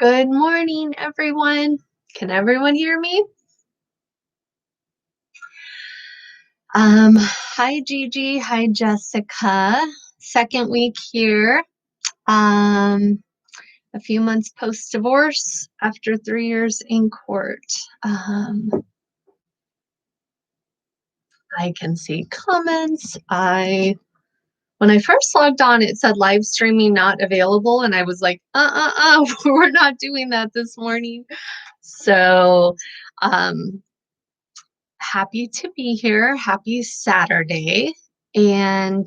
Good morning, everyone. Can everyone hear me? Hi, Gigi. Hi, Jessica. Second week here. A few months post-divorce after 3 years in court. I can see comments. When I first logged on, it said live streaming not available, and I was like, we're not doing that this morning. So, happy to be here. Happy Saturday. And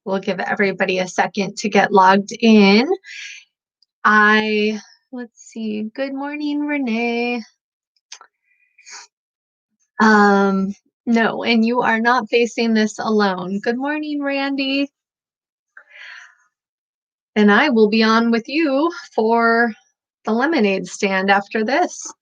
we'll give everybody a second to get logged in. Let's see. Good morning, Renee. No, and you are not facing this alone. Good morning, Randy. And I will be on with you for the lemonade stand after this.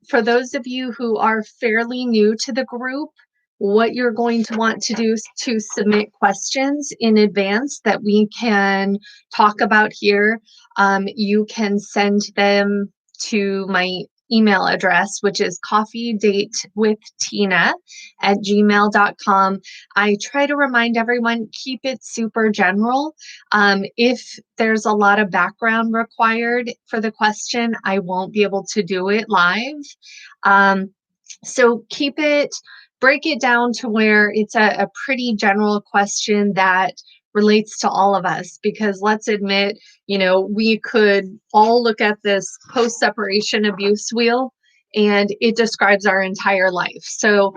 For those of you who are fairly new to the group, what you're going to want to do is to submit questions in advance that we can talk about here. You can send them to my email address, which is coffeedatewithtina@gmail.com. I try to remind everyone, keep it super general. If there's a lot of background required for the question, I won't be able to do it live. So break it down to where it's a pretty general question that relates to all of us, because let's admit, we could all look at this post-separation abuse wheel and it describes our entire life. So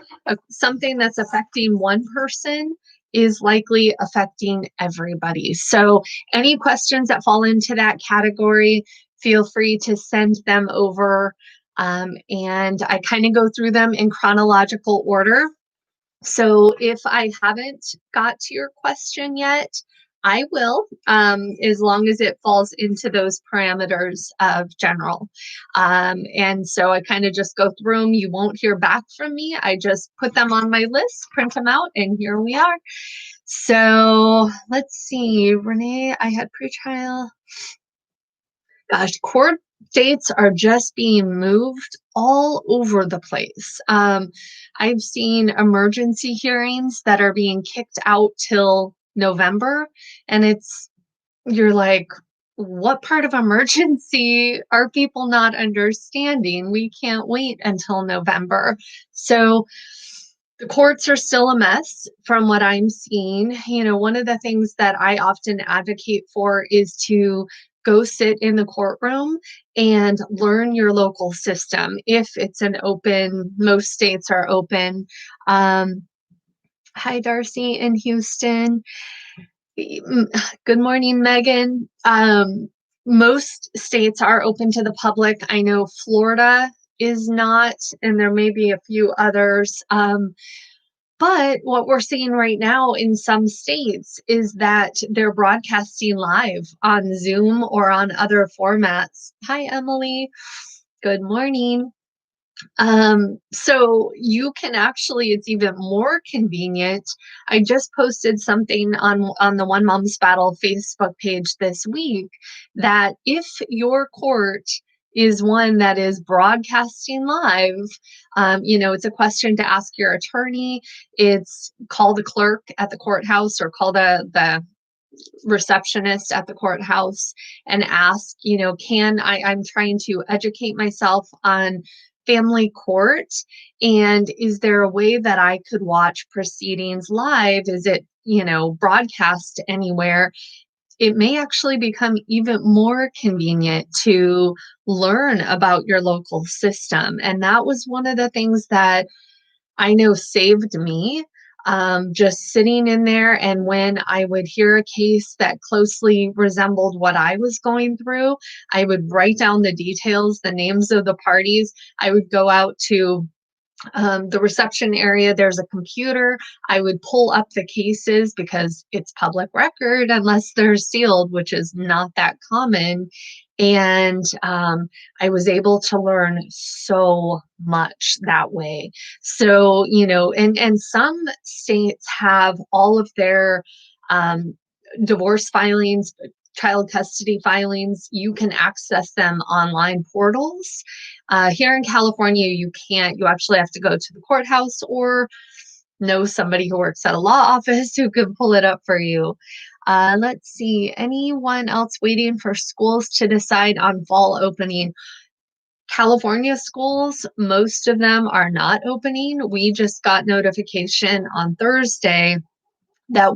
something that's affecting one person is likely affecting everybody. So any questions that fall into that category, feel free to send them over. And I kind of go through them in chronological order. So if I haven't got to your question yet, I will, as long as it falls into those parameters of general. And so I kind of just go through them. You won't hear back from me. I just put them on my list, print them out, and here we are. So let's see, Renee, I had pretrial. Gosh, court dates are just being moved all over the place. I've seen emergency hearings that are being kicked out till November, and you're like, what part of emergency are people not understanding? We can't wait until November. So the courts are still a mess from what I'm seeing. One of the things that I often advocate for is to go sit in the courtroom and learn your local system. If it's most states are open. Hi, Darcy in Houston. Good morning, Megan. Most states are open to the public. I know Florida is not, and there may be a few others. But what we're seeing right now in some states is that they're broadcasting live on Zoom or on other formats. Hi, Emily. Good morning. So you can actually, it's even more convenient. I just posted something on the One Mom's Battle Facebook page this week that if your court is one that is broadcasting live, it's a question to ask your attorney. It's call the clerk at the courthouse or call the receptionist at the courthouse and ask, I'm trying to educate myself on family court, and is there a way that I could watch proceedings live? Is it, broadcast anywhere? It may actually become even more convenient to learn about your local system. And that was one of the things that I know saved me. Just sitting in there, and when I would hear a case that closely resembled what I was going through, I would write down the details, the names of the parties. I would go out to the reception area. There's a computer. I would pull up the cases because it's public record unless they're sealed, which is not that common. And I was able to learn so much that way. So, and some states have all of their divorce filings child custody filings, you can access them online portals. Here in California, you can't. You actually have to go to the courthouse or know somebody who works at a law office who can pull it up for you. Let's see, anyone else waiting for schools to decide on fall opening? California schools, most of them are not opening. We just got notification on Thursday that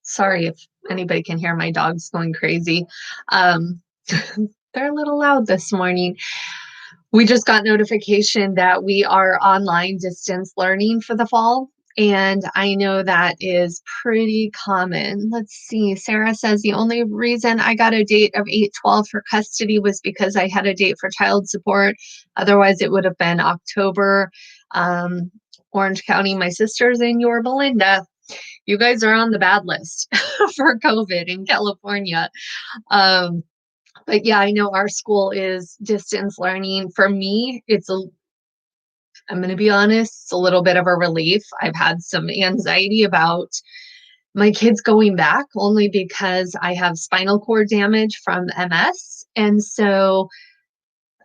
sorry if anybody can hear my dogs going crazy. Um, they're a little loud this morning. We just got notification that we are online distance learning for the fall. And I know that is pretty common. Let's see. Sarah says the only reason I got a date of 8/12 for custody was because I had a date for child support. Otherwise, it would have been October. Orange County, my sister's in Yorba Belinda. You guys are on the bad list for COVID in California. But yeah, I know our school is distance learning. For me, I'm going to be honest, it's a little bit of a relief. I've had some anxiety about my kids going back only because I have spinal cord damage from MS. And so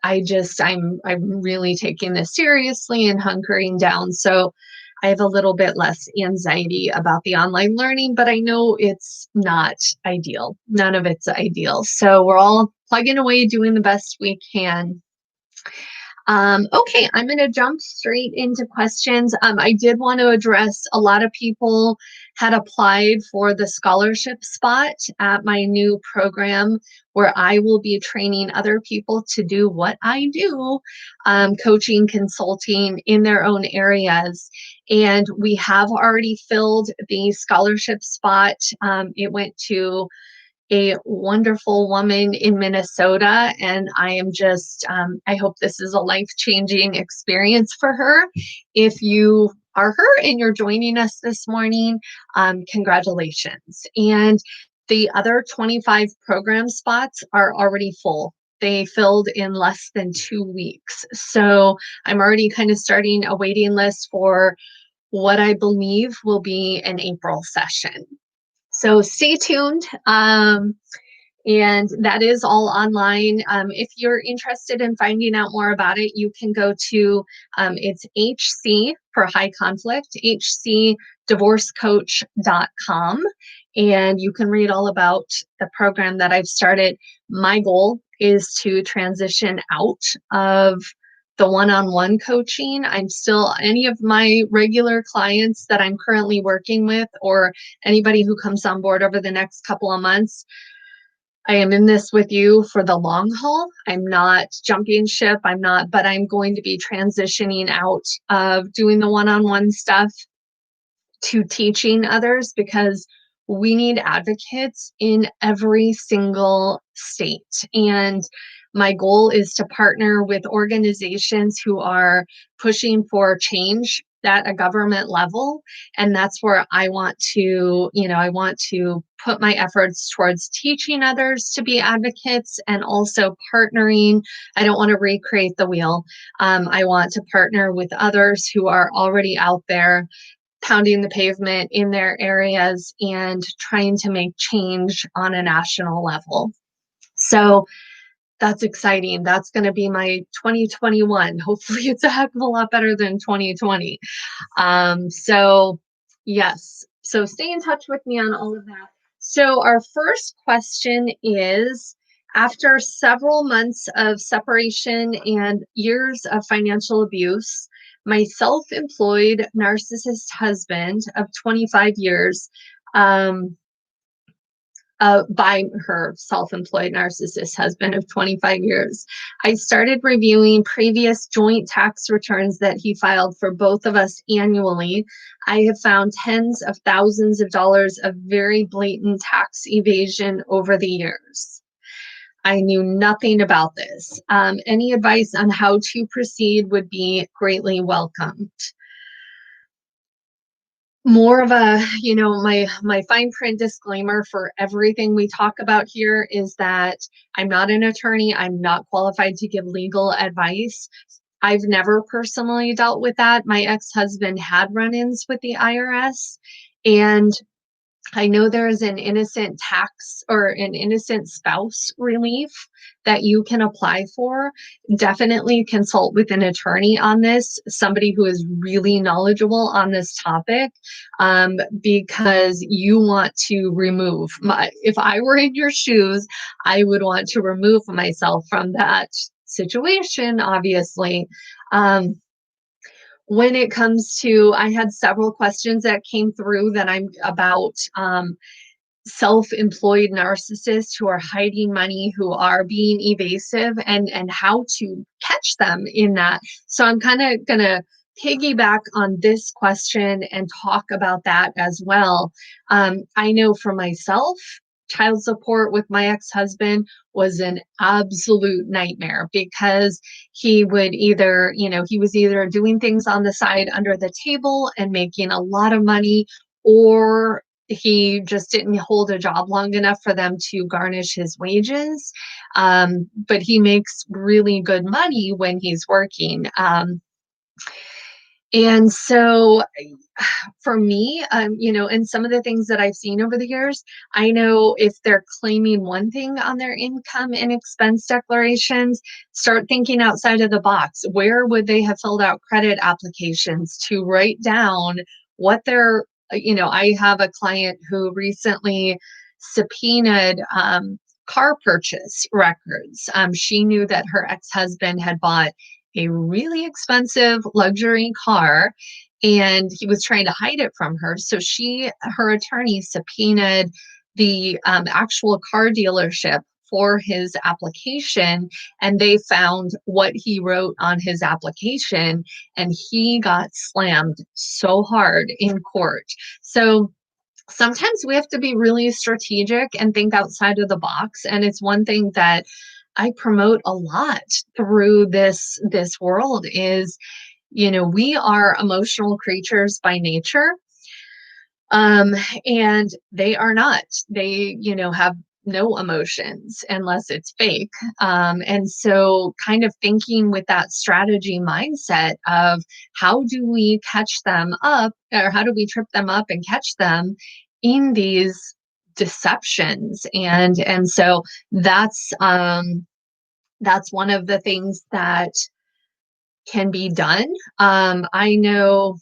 I'm really taking this seriously and hunkering down. So I have a little bit less anxiety about the online learning, but I know it's not ideal. None of it's ideal. So we're all plugging away, doing the best we can. Okay, I'm going to jump straight into questions. I did want to address a lot of people had applied for the scholarship spot at my new program where I will be training other people to do what I do, coaching, consulting in their own areas. And we have already filled the scholarship spot. It went to a wonderful woman in Minnesota, and I am just, I hope this is a life-changing experience for her. If you are her and you're joining us this morning, congratulations. And the other 25 program spots are already full. They filled in less than 2 weeks. So I'm already kind of starting a waiting list for what I believe will be an April session. So stay tuned. And that is all online. If you're interested in finding out more about it, you can go to, it's HC for high conflict, hcdivorcecoach.com. And you can read all about the program that I've started. My goal is to transition out of the one-on-one coaching. I'm still, any of my regular clients that I'm currently working with, or anybody who comes on board over the next couple of months, I am in this with you for the long haul. I'm not jumping ship. But I'm going to be transitioning out of doing the one-on-one stuff to teaching others, because we need advocates in every single state. And my goal is to partner with organizations who are pushing for change at a government level. And that's where I want to, I want to put my efforts towards teaching others to be advocates and also partnering. I don't want to recreate the wheel. I want to partner with others who are already out there pounding the pavement in their areas and trying to make change on a national level. So that's exciting. That's going to be my 2021. Hopefully it's a heck of a lot better than 2020. So yes, so stay in touch with me on all of that. So our first question is, after several months of separation and years of financial abuse, my self-employed narcissist husband of 25 years, by her self-employed narcissist husband of 25 years. I started reviewing previous joint tax returns that he filed for both of us annually. I have found tens of thousands of dollars of very blatant tax evasion over the years. I knew nothing about this. Any advice on how to proceed would be greatly welcomed. More of a, my fine print disclaimer for everything we talk about here is that I'm not an attorney. I'm not qualified to give legal advice. I've never personally dealt with that. My ex-husband had run-ins with the IRS, and I know there is an innocent tax or an innocent spouse relief that you can apply for. Definitely consult with an attorney on this, somebody who is really knowledgeable on this topic, because you want to remove if I were in your shoes, I would want to remove myself from that situation, obviously. Um, when it comes to, I had several questions that came through that I'm about self-employed narcissists who are hiding money, who are being evasive, and how to catch them in that. So I'm kind of going to piggyback on this question and talk about that as well. I know for myself, child support with my ex-husband was an absolute nightmare because he would either, he was either doing things on the side under the table and making a lot of money, or he just didn't hold a job long enough for them to garnish his wages. But he makes really good money when he's working. And so for me, and some of the things that I've seen over the years, I know if they're claiming one thing on their income and expense declarations, start thinking outside of the box. Where would they have filled out credit applications to write down what their, I have a client who recently subpoenaed car purchase records. She knew that her ex-husband had bought a really expensive luxury car and he was trying to hide it from her. So her attorney subpoenaed the actual car dealership for his application, and they found what he wrote on his application, and he got slammed so hard in court. So sometimes we have to be really strategic and think outside of the box. And it's one thing that I promote a lot through this world is, we are emotional creatures by nature. And they are not. They, have no emotions unless it's fake. And so kind of thinking with that strategy mindset of how do we catch them up, or how do we trip them up and catch them in these deceptions. And so that's one of the things that can be done. I know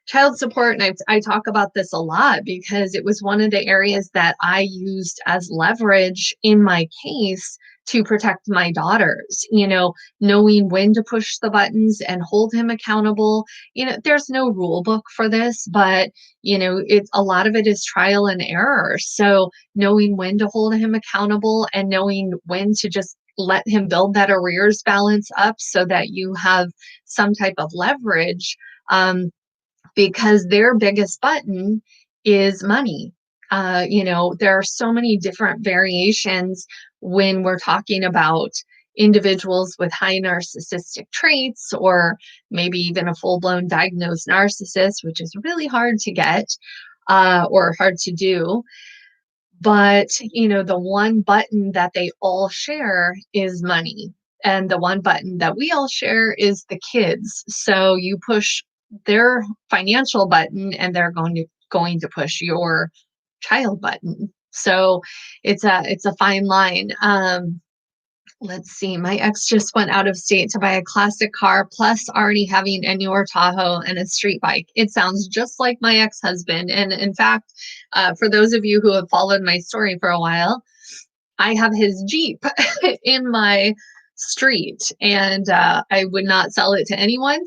child support, and I talk about this a lot because it was one of the areas that I used as leverage in my case to protect my daughters, knowing when to push the buttons and hold him accountable. There's no rule book for this, but it's a lot of it is trial and error. So knowing when to hold him accountable and knowing when to just let him build that arrears balance up so that you have some type of leverage. Because their biggest button is money. There are so many different variations when we're talking about individuals with high narcissistic traits, or maybe even a full-blown diagnosed narcissist, which is really hard to get or hard to do. But, the one button that they all share is money. And the one button that we all share is the kids. So you push their financial button and they're going to push your child button. So it's a fine line. Let's see, my ex just went out of state to buy a classic car, plus already having a newer Tahoe and a street bike. It sounds just like my ex-husband. And in fact, for those of you who have followed my story for a while, I have his Jeep in my street, and I would not sell it to anyone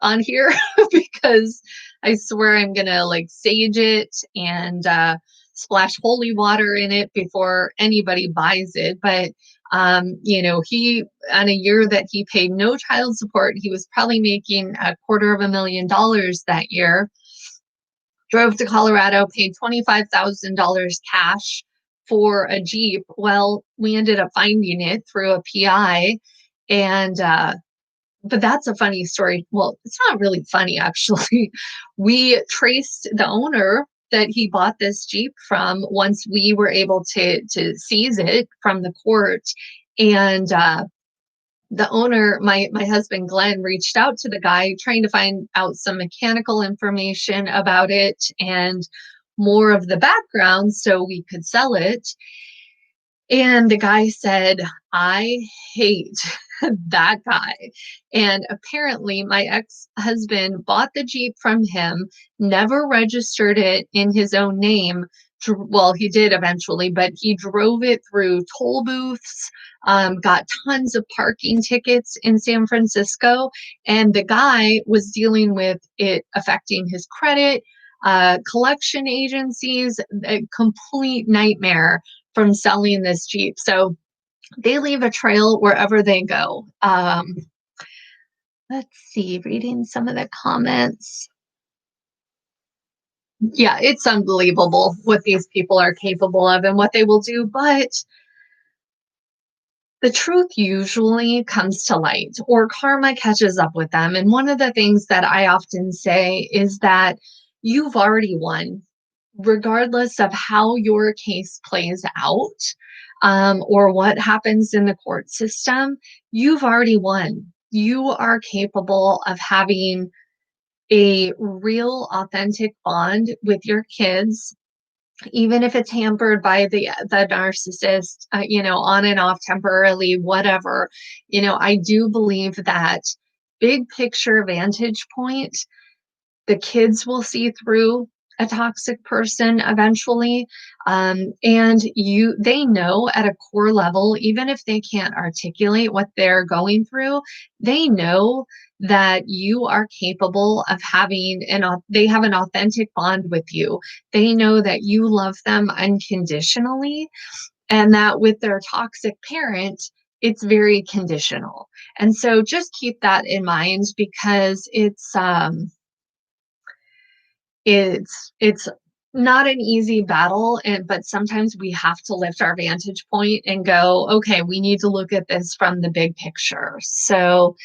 on here because I swear I'm gonna sage it and splash holy water in it before anybody buys it. But he, on a year that he paid no child support, he was probably making $250,000 that year. Drove to Colorado, paid $25,000 cash for a Jeep. Well, we ended up finding it through a PI, and but that's a funny story. Well, it's not really funny, actually. We traced the owner that he bought this Jeep from once we were able to seize it from the court. And the owner, my husband Glenn, reached out to the guy trying to find out some mechanical information about it. And more of the background so we could sell it. And the guy said, I hate that guy. And apparently, my ex-husband bought the Jeep from him, never registered it in his own name. Well, he did eventually, but he drove it through toll booths, got tons of parking tickets in San Francisco. And the guy was dealing with it affecting his credit, collection agencies, a complete nightmare from selling this Jeep. So they leave a trail wherever they go. Let's see, reading some of the comments. Yeah, it's unbelievable what these people are capable of and what they will do, but the truth usually comes to light or karma catches up with them. And one of the things that I often say is that you've already won, regardless of how your case plays out, or what happens in the court system. You've already won. You are capable of having a real, authentic bond with your kids, even if it's hampered by the narcissist, on and off temporarily, whatever. I do believe that big picture vantage point, the kids will see through a toxic person eventually. And they know at a core level, even if they can't articulate what they're going through, they know that you are capable of they have an authentic bond with you. They know that you love them unconditionally, and that with their toxic parent, it's very conditional. And so just keep that in mind, because it's not an easy battle, but sometimes we have to lift our vantage point and go, okay, we need to look at this from the big picture. So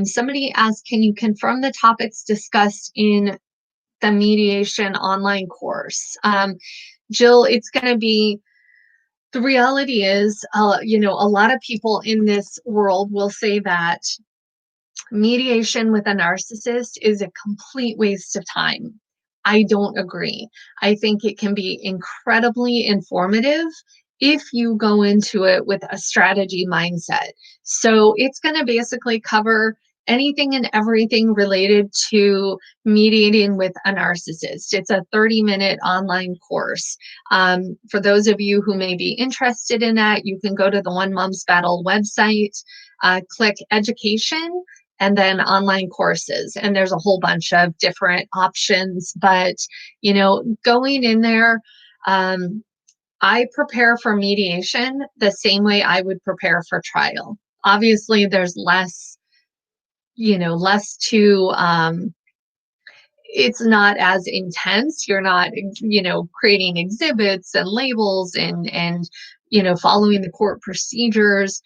somebody asked, can you confirm the topics discussed in the mediation online course? Jill, it's going to be, the reality is, a lot of people in this world will say that mediation with a narcissist is a complete waste of time. I don't agree. I think it can be incredibly informative if you go into it with a strategy mindset. So it's going to basically cover anything and everything related to mediating with a narcissist. It's a 30-minute online course. For those of you who may be interested in that, you can go to the One Mom's Battle website, click education, and then online courses. And there's a whole bunch of different options. But, going in there, I prepare for mediation the same way I would prepare for trial. Obviously, there's less to, it's not as intense. You're not, creating exhibits and labels and following the court procedures.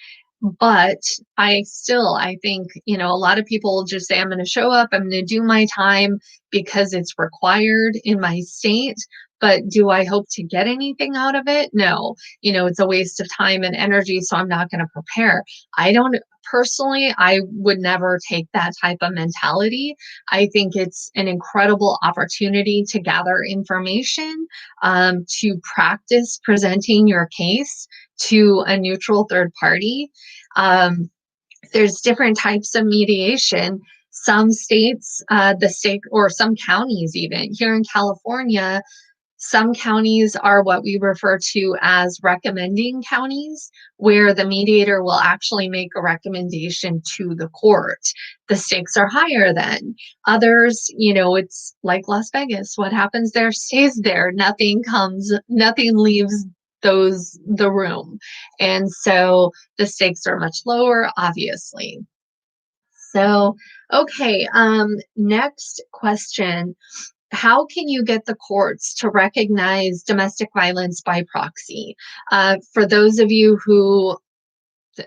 But I think, a lot of people will just say, I'm going to show up, I'm going to do my time because it's required in my state. But do I hope to get anything out of it? No, it's a waste of time and energy. So I'm not going to prepare. I would never take that type of mentality. I think it's an incredible opportunity to gather information, to practice presenting your case to a neutral third party. There's different types of mediation. Some states, or some counties, even here in California, some counties are what we refer to as recommending counties, where the mediator will actually make a recommendation to the court. The stakes are higher then. Others, it's like Las Vegas. What happens there stays there. Nothing leaves the room. And so the stakes are much lower, obviously. So, okay, next question. How can you get the courts to recognize domestic violence by proxy? For those of you who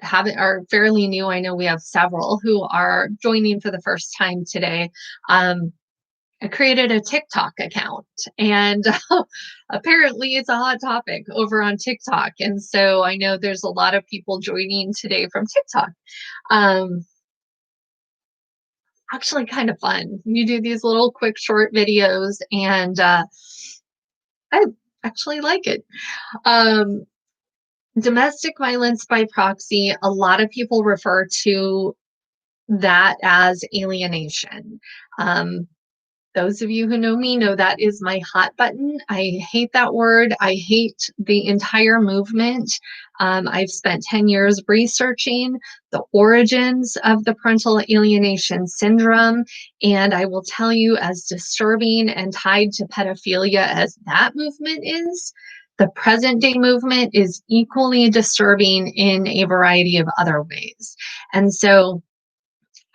are fairly new, I know we have several who are joining for the first time today. I created a TikTok account, and apparently it's a hot topic over on TikTok. And so I know there's a lot of people joining today from TikTok. Actually kind of fun. You do these little quick short videos, and I actually like it. Um, Domestic violence by proxy, a lot of people refer to that as alienation. Um, those of you who know me know that is my hot button. I hate that word. I hate the entire movement. I've spent 10 years researching the origins of the parental alienation syndrome. And I will tell you, as disturbing and tied to pedophilia as that movement is, the present day movement is equally disturbing in a variety of other ways. And so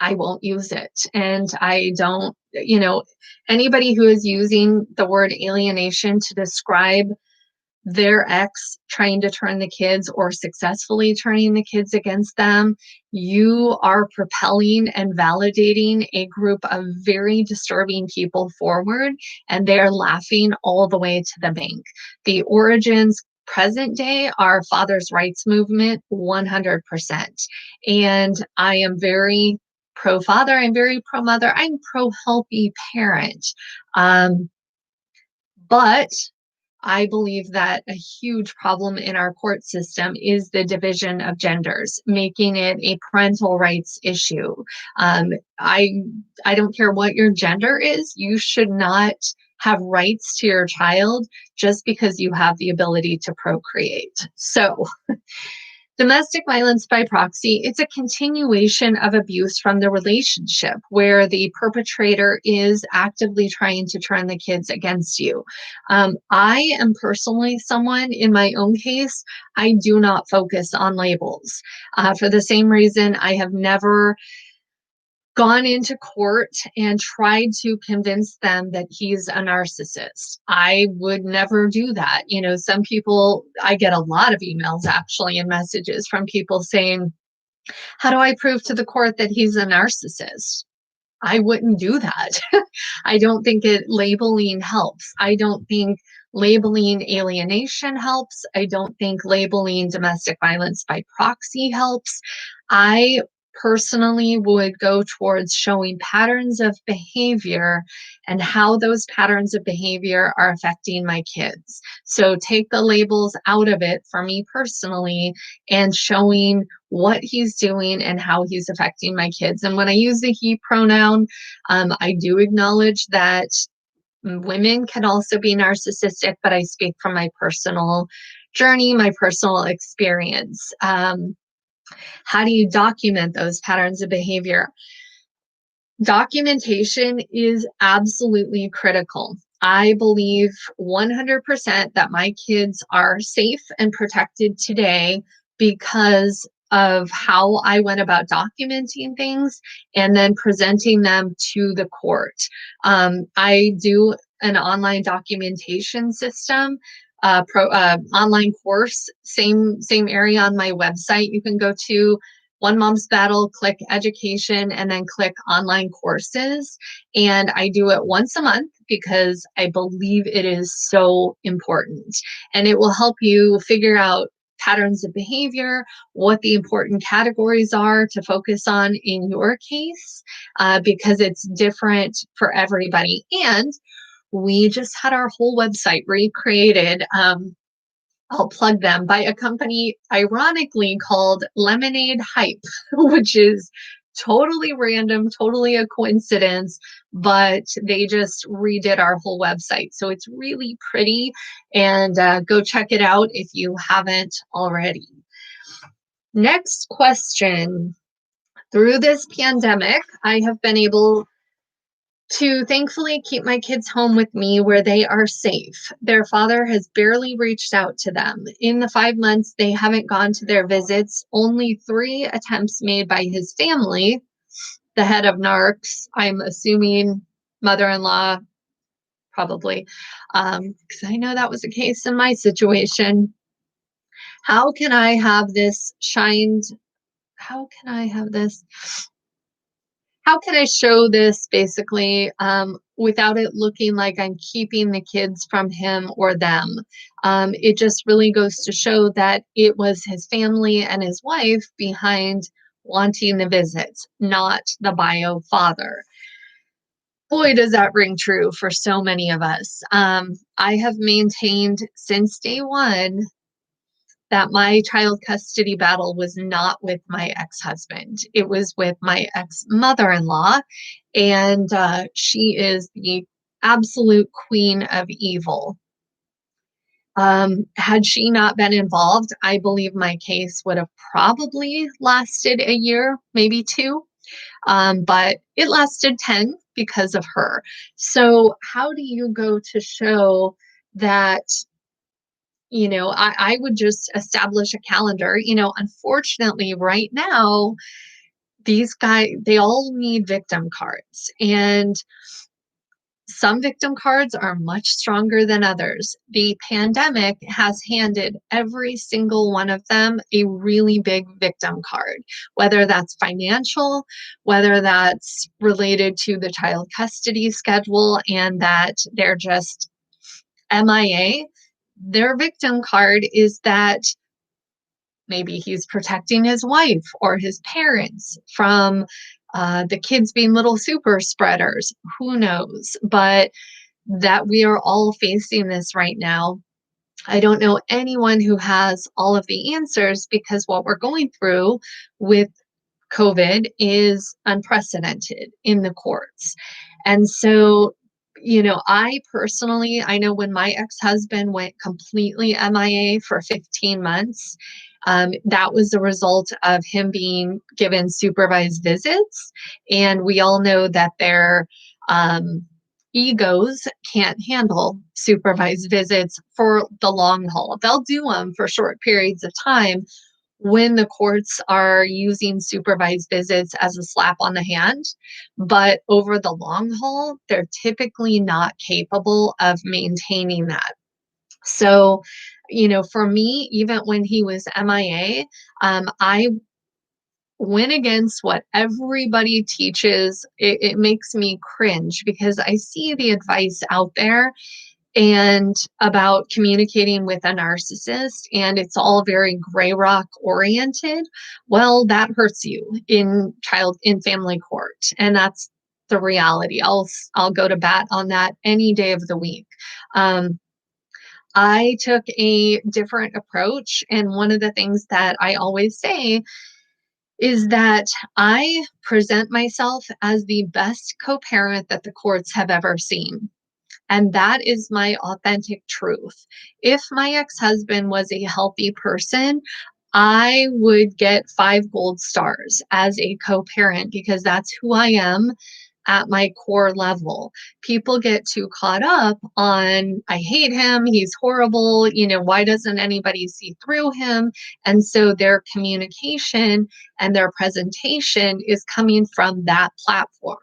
I won't use it. And I don't, anybody who is using the word alienation to describe their ex trying to turn the kids or successfully turning the kids against them, you are propelling and validating a group of very disturbing people forward, and they're laughing all the way to the bank. The origins present day are fathers' rights movement 100%. And I am very pro father, I'm very pro mother, I'm pro healthy parent. But I believe that a huge problem in our court system is the division of genders, making it a parental rights issue. Um, I I don't care what your gender is, you should not have rights to your child just because you have the ability to procreate. So domestic violence by proxy, it's a continuation of abuse from the relationship where the perpetrator is actively trying to turn the kids against you. I am personally someone, in my own case, I do not focus on labels. For the same reason, I have never gone into court and tried to convince them that he's a narcissist. I would never do that. Some people, I get a lot of emails actually and messages from people saying, how do I prove to the court that he's a narcissist? I wouldn't do that. I don't think labeling helps. I don't think labeling alienation helps. I don't think labeling domestic violence by proxy helps. I personally would go towards showing patterns of behavior and how those patterns of behavior are affecting my kids. So take the labels out of it for me personally and showing what he's doing and how he's affecting my kids. And when I use the he pronoun, I do acknowledge that women can also be narcissistic, but I speak from my personal journey, my personal experience. How do you document those patterns of behavior? Documentation is absolutely critical. I believe 100% that my kids are safe and protected today because of how I went about documenting things and then presenting them to the court. I do an online documentation system, online course, same area on my website. You can go to One Mom's Battle, click education, and then click online courses. And I do it once a month because I believe it is so important. And it will help you figure out patterns of behavior, what the important categories are to focus on in your case, because it's different for everybody. And we just had our whole website recreated. I'll plug them, by a company ironically called Lemonade Hype, which is totally random, totally a coincidence, but they just redid our whole website. So it's really pretty, and go check it out if you haven't already. Next question. Through this pandemic, I have been able to thankfully keep my kids home with me where they are safe. Their father has barely reached out to them. In the 5 months they haven't gone to their visits, only 3 attempts made by his family, the head of Narcs, I'm assuming mother-in-law, probably, because I know that was the case in my situation. How can I have this shined? How can I have this? How can I show this basically without it looking like I'm keeping the kids from him or them? It just really goes to show that it was his family and his wife behind wanting the visits, not the bio father. boy, does that ring true for so many of us. I have maintained since day one that my child custody battle was not with my ex-husband. It was with my ex-mother-in-law, and she is the absolute queen of evil. Had she not been involved, I believe my case would have probably lasted a year, maybe two. But it lasted 10 because of her. So, how do you go to show that? I would just establish a calendar. Unfortunately, right now, these guys, they all need victim cards. And some victim cards are much stronger than others. The pandemic has handed every single one of them a really big victim card, whether that's financial, whether that's related to the child custody schedule, and that they're just MIA. Their victim card is that maybe he's protecting his wife or his parents from the kids being little super spreaders. Who knows? But that we are all facing this right now. I don't know anyone who has all of the answers, because what we're going through with COVID is unprecedented in the courts. And so, I personally, I know when my ex-husband went completely MIA for 15 months, that was the result of him being given supervised visits. And we all know that their egos can't handle supervised visits for the long haul. They'll do them for short periods of time when the courts are using supervised visits as a slap on the hand. But over the long haul, they're typically not capable of maintaining that. So, for me, even when he was MIA, I went against what everybody teaches. It makes me cringe because I see the advice out there and about communicating with a narcissist, and it's all very gray rock oriented. Well, that hurts you in family court, and that's the reality. I'll go to bat on that any day of the week. I took a different approach, and one of the things that I always say is that I present myself as the best co-parent that the courts have ever seen. And that is my authentic truth. If my ex-husband was a healthy person, I would get 5 gold stars as a co-parent, because that's who I am at my core level. People get too caught up on, I hate him, he's horrible, why doesn't anybody see through him? And so their communication and their presentation is coming from that platform.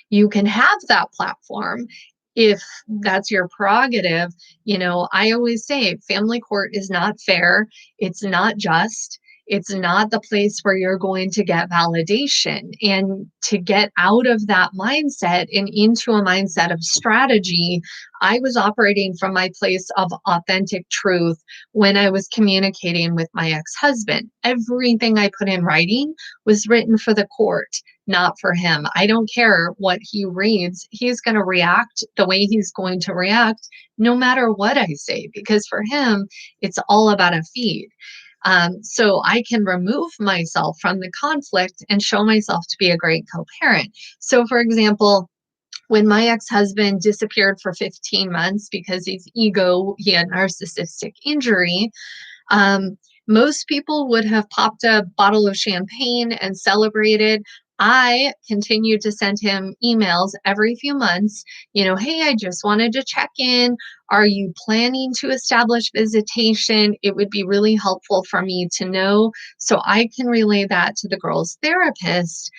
You can have that platform if that's your prerogative. I always say family court is not fair. It's not just. It's not the place where you're going to get validation. And to get out of that mindset and into a mindset of strategy, I was operating from my place of authentic truth when I was communicating with my ex-husband. Everything I put in writing was written for the court, not for him. I don't care what he reads. He's going to react the way he's going to react no matter what I say, because for him, it's all about a feed. So I can remove myself from the conflict and show myself to be a great co-parent. So, for example, when my ex-husband disappeared for 15 months because he had narcissistic injury, most people would have popped a bottle of champagne and celebrated. I continued to send him emails every few months, hey, I just wanted to check in. Are you planning to establish visitation? It would be really helpful for me to know so I can relay that to the girl's therapist.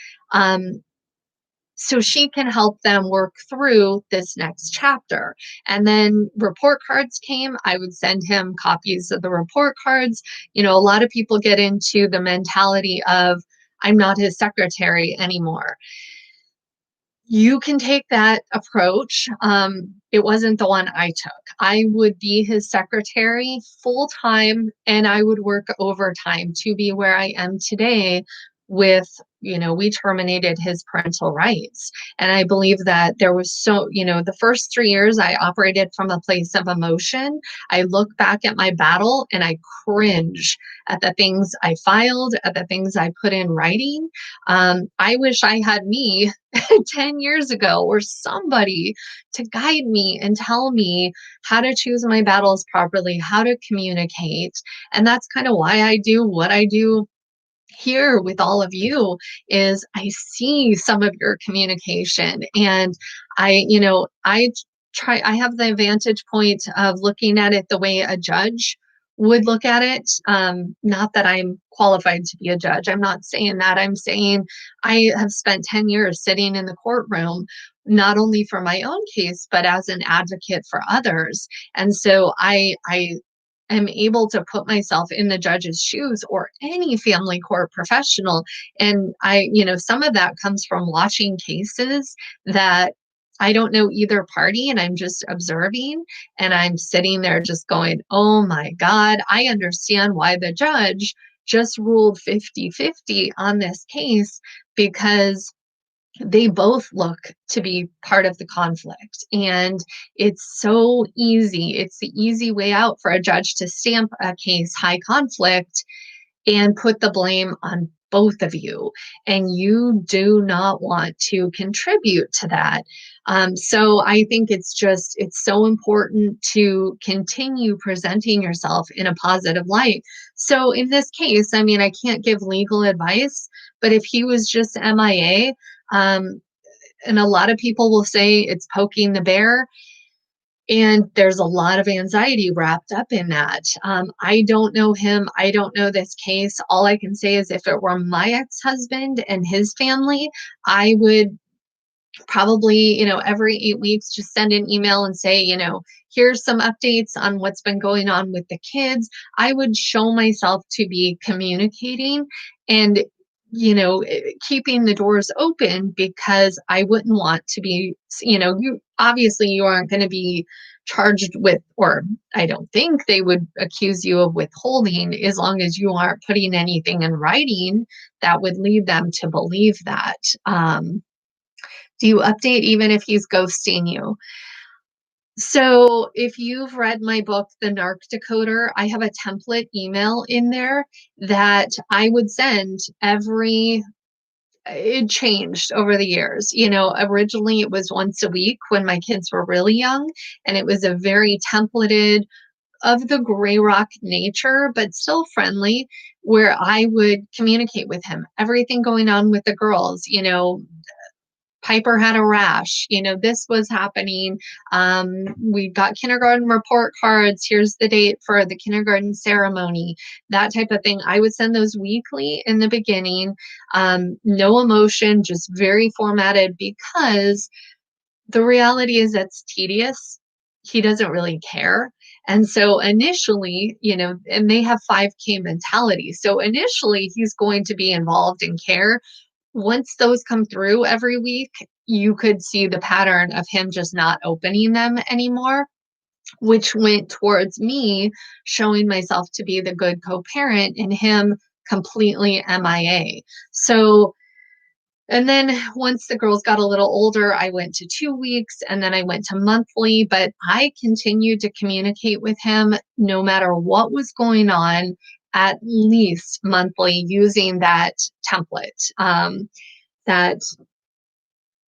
So she can help them work through this next chapter. And then report cards came. I would send him copies of the report cards. A lot of people get into the mentality of, I'm not his secretary anymore. You can take that approach. It wasn't the one I took. I would be his secretary full time, and I would work overtime to be where I am today with we terminated his parental rights. And I believe that there was the first 3 years I operated from a place of emotion. I look back at my battle and I cringe at the things I filed, at the things I put in writing. I wish I had me 10 years ago or somebody to guide me and tell me how to choose my battles properly, how to communicate. And that's kind of why I do what I do here with all of you. Is I see some of your communication, and I have the vantage point of looking at it the way a judge would look at it. Not that I'm qualified to be a judge. I'm not saying that. I'm saying I have spent 10 years sitting in the courtroom, not only for my own case, but as an advocate for others. And so I am able to put myself in the judge's shoes or any family court professional. And some of that comes from watching cases that I don't know either party, and I'm just observing, and I'm sitting there just going, oh my God, I understand why the judge just ruled 50-50 on this case, because they both look to be part of the conflict. And it's so easy. It's the easy way out for a judge to stamp a case high conflict and put the blame on both of you. And you do not want to contribute to that. So I think it's so important to continue presenting yourself in a positive light. So in this case, I mean, I can't give legal advice, but if he was just MIA, and a lot of people will say it's poking the bear, and there's a lot of anxiety wrapped up in that. I don't know him. I don't know this case. All I can say is if it were my ex-husband and his family, I would probably, every 8 weeks, just send an email and say, here's some updates on what's been going on with the kids. I would show myself to be communicating and, keeping the doors open, because I wouldn't want to be, you aren't going to be charged with, or I don't think they would accuse you of withholding, as long as you aren't putting anything in writing that would lead them to believe that. Do you update even if he's ghosting you? So if you've read my book, The Narc Decoder, I have a template email in there that I would send it changed over the years. Originally it was once a week when my kids were really young, and it was a very templated, of the gray rock nature, but still friendly, where I would communicate with him everything going on with the girls. Piper had a rash, this was happening. We got kindergarten report cards. Here's the date for the kindergarten ceremony, that type of thing. I would send those weekly in the beginning. No emotion, just very formatted, because the reality is that's tedious. He doesn't really care. And so initially, and they have 5K mentality. So initially he's going to be involved in care. Once those come through every week, you could see the pattern of him just not opening them anymore, which went towards me showing myself to be the good co-parent and him completely MIA. So, and then once the girls got a little older, I went to 2 weeks, and then I went to monthly, but I continued to communicate with him no matter what was going on, at least monthly, using that template. That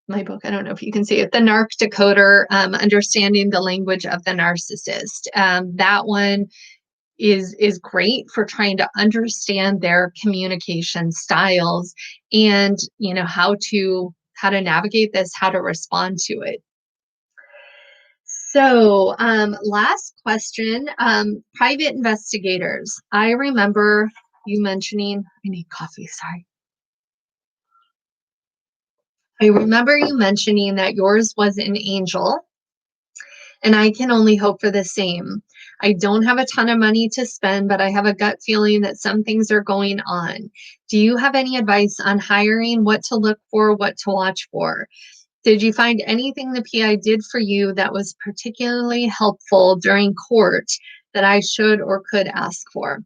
my book, I don't know if you can see it, The Narc Decoder, Understanding the Language of the Narcissist. That one is great for trying to understand their communication styles, and how to navigate this, how to respond to it. So last question, private investigators. I remember you mentioning, I need coffee, sorry. I remember you mentioning that yours was an angel, and I can only hope for the same. I don't have a ton of money to spend, but I have a gut feeling that some things are going on. Do you have any advice on hiring, what to look for, what to watch for? Did you find anything the PI did for you that was particularly helpful during court that I should or could ask for?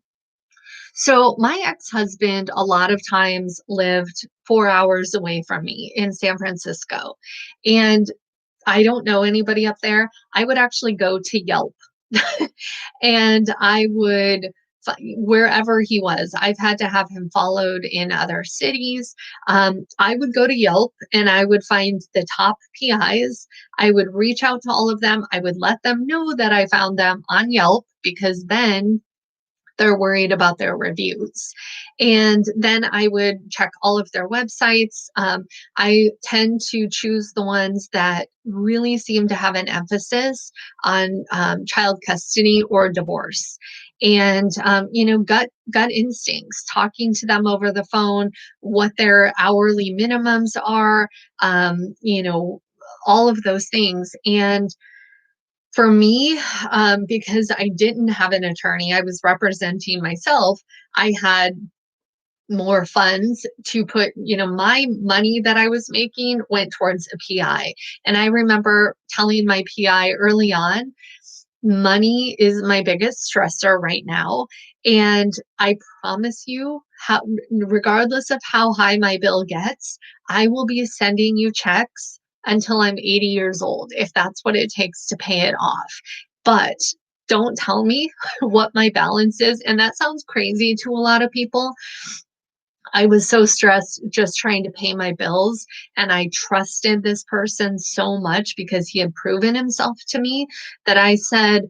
So my ex-husband a lot of times lived 4 hours away from me in San Francisco. And I don't know anybody up there. I would actually go to Yelp and I would wherever he was. I've had to have him followed in other cities. I would go to Yelp and I would find the top PIs. I would reach out to all of them. I would let them know that I found them on Yelp because then they're worried about their reviews. And then I would check all of their websites. I tend to choose the ones that really seem to have an emphasis on child custody or divorce. And gut instincts, talking to them over the phone, what their hourly minimums are, all of those things. And for me, because I didn't have an attorney, I was representing myself. I had more funds to put, my money that I was making went towards a PI. And I remember telling my PI early on, money is my biggest stressor right now. And I promise you, regardless of how high my bill gets, I will be sending you checks until I'm 80 years old, if that's what it takes to pay it off. But don't tell me what my balance is. And that sounds crazy to a lot of people. I was so stressed just trying to pay my bills. And I trusted this person so much because he had proven himself to me that I said,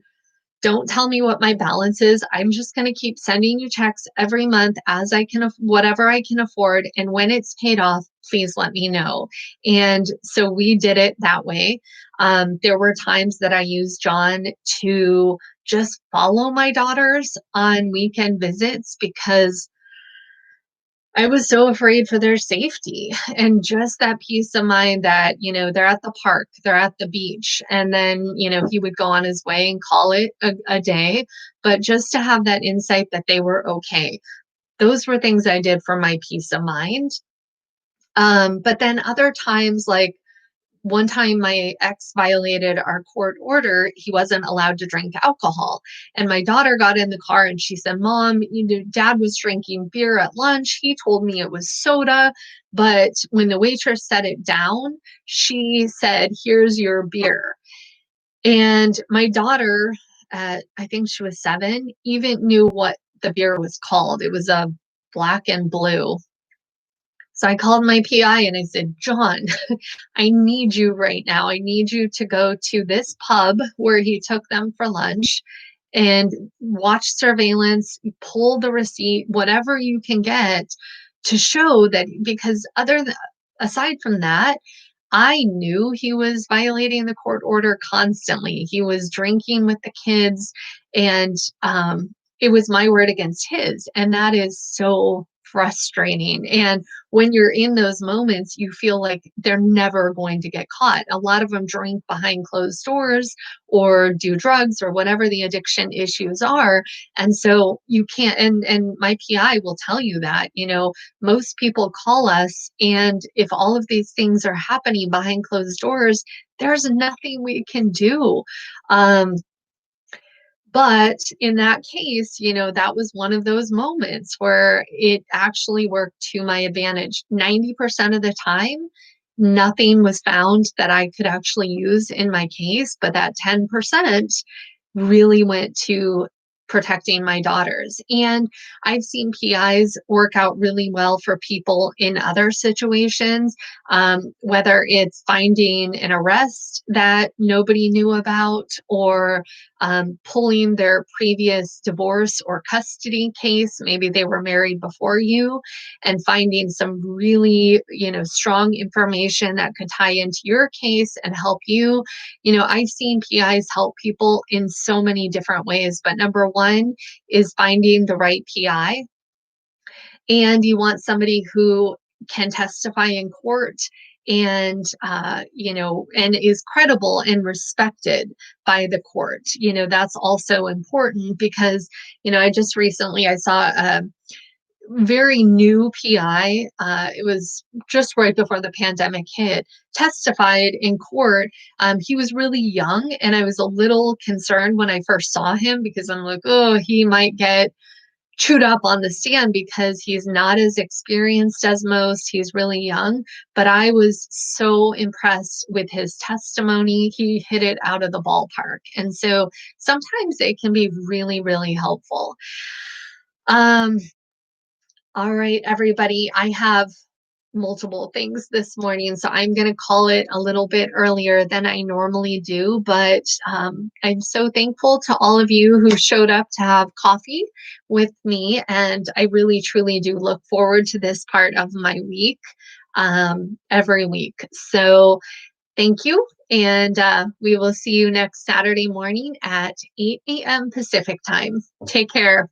don't tell me what my balance is. I'm just going to keep sending you checks every month as I can, whatever I can afford. And when it's paid off, please let me know. And so we did it that way. There were times that I used John to just follow my daughters on weekend visits because I was so afraid for their safety and just that peace of mind that, they're at the park, they're at the beach, and then, he would go on his way and call it a day. But just to have that insight that they were okay. Those were things I did for my peace of mind. But then other times, like one time my ex violated our court order. He wasn't allowed to drink alcohol. And my daughter got in the car and she said, Mom, dad was drinking beer at lunch. He told me it was soda. But when the waitress set it down, she said, here's your beer. And my daughter, I think she was 7, even knew what the beer was called. It was a black and blue. So I called my PI and I said, John, I need you right now. I need you to go to this pub where he took them for lunch and watch surveillance, pull the receipt, whatever you can get to show that, because aside from that, I knew he was violating the court order constantly. He was drinking with the kids, and it was my word against his. And that is so frustrating. And when you're in those moments, you feel like they're never going to get caught. A lot of them drink behind closed doors or do drugs or whatever the addiction issues are. And so you can't, and my PI will tell you that, most people call us, and if all of these things are happening behind closed doors, there's nothing we can do. But in that case, that was one of those moments where it actually worked to my advantage. 90% of the time, nothing was found that I could actually use in my case, but that 10% really went to protecting my daughters. And I've seen PIs work out really well for people in other situations, whether it's finding an arrest that nobody knew about, or pulling their previous divorce or custody case. Maybe they were married before you, and finding some really, strong information that could tie into your case and help you. I've seen PIs help people in so many different ways, but number one is finding the right PI. And you want somebody who can testify in court and and is credible and respected by the court. That's also important because I just recently I saw a very new PI. It was just right before the pandemic hit, testified in court. He was really young, and I was a little concerned when I first saw him because I'm like, oh, he might get chewed up on the stand because he's not as experienced as most. He's really young, but I was so impressed with his testimony. He hit it out of the ballpark. And so sometimes it can be really, really helpful. Um, all right, everybody, I have multiple things this morning, so I'm going to call it a little bit earlier than I normally do. But I'm so thankful to all of you who showed up to have coffee with me, and I really, truly do look forward to this part of my week every week. So thank you, and we will see you next Saturday morning at 8 a.m. Pacific time. Take care.